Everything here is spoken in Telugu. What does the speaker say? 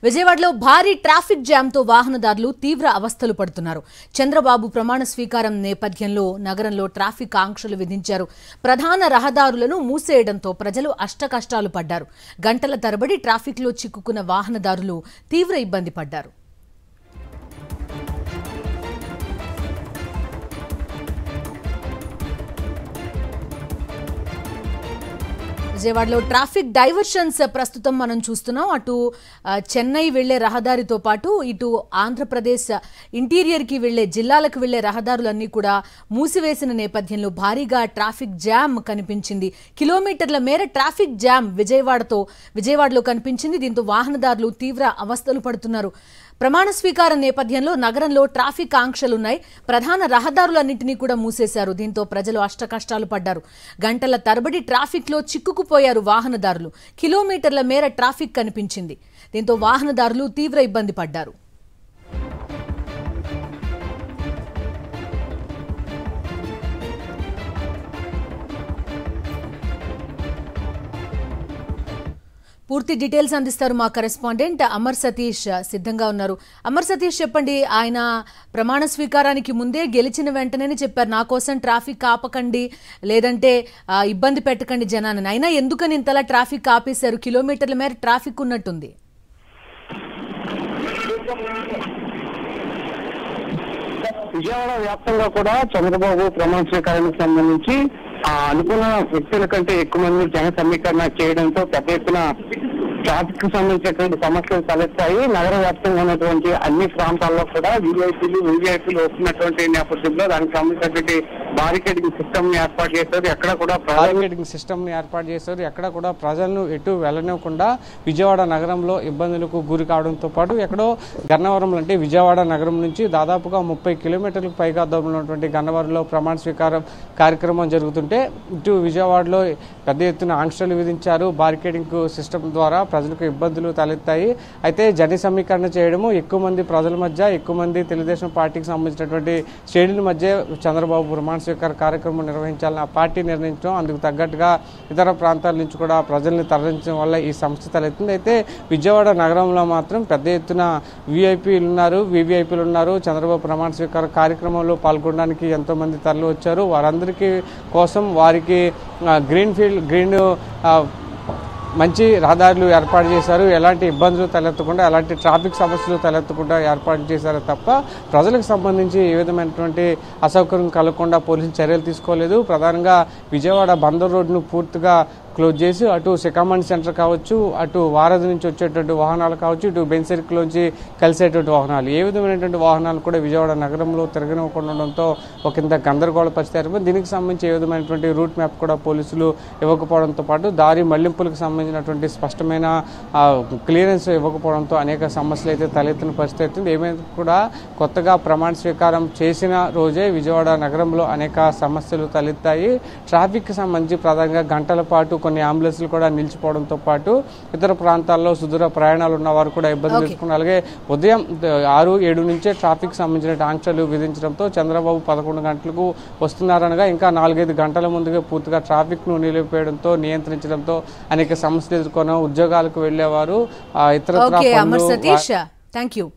విజయవాడలో భారీ ట్రాఫిక్ జామ్ తో వాహనదారులు తీవ్ర అవస్థలు పడుతున్నారు. చంద్రబాబు ప్రమాణ స్వీకారం నేపథ్యంలో నగరంలో ట్రాఫిక్ ఆంక్షలు విధించారు. ప్రధాన రహదారులను మూసేయడంతో ప్రజలు అష్టకష్టాలు పడ్డారు. గంటల తరబడి ట్రాఫిక్ లో చిక్కుకున్న వాహనదారులు తీవ్ర ఇబ్బంది పడ్డారు. విజయవాడలో ట్రాఫిక్ డైవర్షన్స్ ప్రస్తుతం మనం చూస్తున్నాం. అటు చెన్నై వెళ్లే రహదారితో పాటు ఇటు ఆంధ్రప్రదేశ్ ఇంటీరియర్ కి వెళ్లే జిల్లాలకు వెళ్లే రహదారులన్నీ కూడా మూసివేసిన నేపథ్యంలో భారీగా ట్రాఫిక్ జామ్ కనిపించింది. కిలోమీటర్ల మేర ట్రాఫిక్ జామ్ విజయవాడలో కనిపించింది. దీంతో వాహనదారులు తీవ్ర అవస్థలు పడుతున్నారు. ప్రమాణ స్వీకారం నేపథ్యంలో నగరంలో ట్రాఫిక్ ఆంక్షలున్నాయి. ప్రధాన రహదారులన్నింటినీ కూడా మూసేశారు. దీంతో ప్రజలు అష్టకష్టాలు పడ్డారు. గంటల తరబడి ట్రాఫిక్ లో చిక్కుకుపోయారు వాహనదారులు. కిలోమీటర్ల మేర ట్రాఫిక్ కనిపించింది. దీంతో వాహనదారులు తీవ్ర ఇబ్బంది పడ్డారు. పూర్తి డీటెయిల్స్ అందిస్తారు మా కరెస్పాండెంట్ అమర్ సతీష్ సిద్ధంగా ఉన్నారు. అమర్ సతీష్, చెప్పండి. ఆయన ప్రమాణ స్వీకారానికి ముందే గెలిచిన వెంటనే చెప్పారు, నా కోసం ట్రాఫిక్ ఆపకండి, లేదంటే ఇబ్బంది పెట్టకండి జనాన్ని. అయినా ఎందుకని ఇంతలా ట్రాఫిక్ ఆపేశారు? కిలోమీటర్ల మేర ట్రాఫిక్ ఉన్నట్టుంది. విజయవాడ వ్యాప్తంగా కూడా చంద్రబాబు ప్రమాణ స్వీకారానికి సంబంధించి అనుకున్న వ్యక్తుల కంటే ఎక్కువ మంది జన సమీకరణ చేయడంతో పెద్ద ఎత్తున ట్రాఫిక్ కు సంబంధించినటువంటి సమస్యలు తలెత్తాయి. నగర వ్యాప్తంగా ఉన్నటువంటి అన్ని ప్రాంతాల్లో కూడా వీవీఐపీలు వస్తున్నటువంటి నేపథ్యంలో దానికి సంబంధించినటువంటి బారికేడింగ్ సిస్టమ్ ని ఏర్పాటు చేశారు. ఎక్కడ కూడా ప్రజలను ఎటు వెళ్ళనివ్వకుండా విజయవాడ నగరంలో ఇబ్బందులకు గురి కావడంతో పాటు ఎక్కడో గన్నవరం అంటే విజయవాడ నగరం నుంచి దాదాపుగా 30 కిలోమీటర్లకు పైగా దూరంలో ఉన్నటువంటి గన్నవరంలో ప్రమాణ స్వీకారం కార్యక్రమం జరుగుతుంటే ఇటు విజయవాడలో పెద్ద ఎత్తున ఆంక్షలు విధించారు. బారికేడింగ్ సిస్టమ్ ద్వారా ప్రజలకు ఇబ్బందులు తలెత్తాయి. అయితే జన సమీకరణ చేయడము, ఎక్కువ మంది ప్రజల మధ్య, ఎక్కువ మంది తెలుగుదేశం పార్టీకి సంబంధించినటువంటి శ్రేణుల మధ్య చంద్రబాబు ప్రమాణ స్వీకార కార్యక్రమం నిర్వహించాలని ఆ పార్టీ నిర్ణయించడం, అందుకు తగ్గట్టుగా ఇతర ప్రాంతాల నుంచి కూడా ప్రజల్ని తరలించడం వల్ల ఈ సమస్య తలెత్తింది. అయితే విజయవాడ నగరంలో మాత్రం పెద్ద ఎత్తున వీవీఐపీలు ఉన్నారు. చంద్రబాబు ప్రమాణ స్వీకార కార్యక్రమంలో పాల్గొనడానికి ఎంతో మంది తరలి వచ్చారు. వారందరికీ కోసం వారికి గ్రీన్ మంచి రహదారులు ఏర్పాటు చేశారు. ఎలాంటి ఇబ్బందులు తలెత్తకుండా, ఎలాంటి ట్రాఫిక్ సమస్యలు తలెత్తకుండా ఏర్పాటు చేశారు తప్ప ప్రజలకు సంబంధించి ఏ విధమైనటువంటి అసౌకర్యం కలగకుండా పోలీసులు చర్యలు తీసుకోలేదు. ప్రధానంగా విజయవాడ బందర్ రోడ్డును పూర్తిగా క్లోజ్ చేసి అటు సికామండి సెంటర్ కావచ్చు, అటు వారధి నుంచి వచ్చేటువంటి వాహనాలు కావచ్చు, ఇటు బెంచ్ సర్కిల్లోంచి కలిసేటువంటి వాహనాలు, ఏ విధమైనటువంటి వాహనాలు కూడా విజయవాడ నగరంలో తిరగనివ్వకుండా ఉండడంతో ఒక ఇంత గందరగోళ పరిస్థితి ఏర్పడింది. దీనికి సంబంధించి ఏ విధమైనటువంటి రూట్ మ్యాప్ కూడా పోలీసులు ఇవ్వకపోవడంతో పాటు దారి మళ్లింపులకు సంబంధించినటువంటి స్పష్టమైన క్లియరెన్స్ ఇవ్వకపోవడంతో అనేక సమస్యలు అయితే తలెత్తిన పరిస్థితి అవుతుంది. ఏమైనా కూడా కొత్తగా ప్రమాణ స్వీకారం చేసిన రోజే విజయవాడ నగరంలో అనేక సమస్యలు తలెత్తాయి. ట్రాఫిక్ సంబంధించి ప్రధానంగా గంటల పాటు కొన్ని అంబులెన్స్లు కూడా నిలిచిపోవడంతో పాటు ఇతర ప్రాంతాల్లో సుదూర ప్రయాణాలు ఉన్న వారు కూడా ఇబ్బందులు ఎదుర్కొన్నారు. అలాగే ఉదయం 6-7 నుంచే ట్రాఫిక్ సంబంధించిన ఆంక్షలు విధించడంతో చంద్రబాబు 11 గంటలకు వస్తున్నారనగా ఇంకా 4-5 గంటల ముందుగా పూర్తిగా ట్రాఫిక్ ను నిలిపివేయడంతో, నియంత్రించడంతో అనేక సమస్యలు ఎదుర్కొన్న ఉద్యోగాలకు వెళ్లేవారు, ఇతర థ్యాంక్ యూ.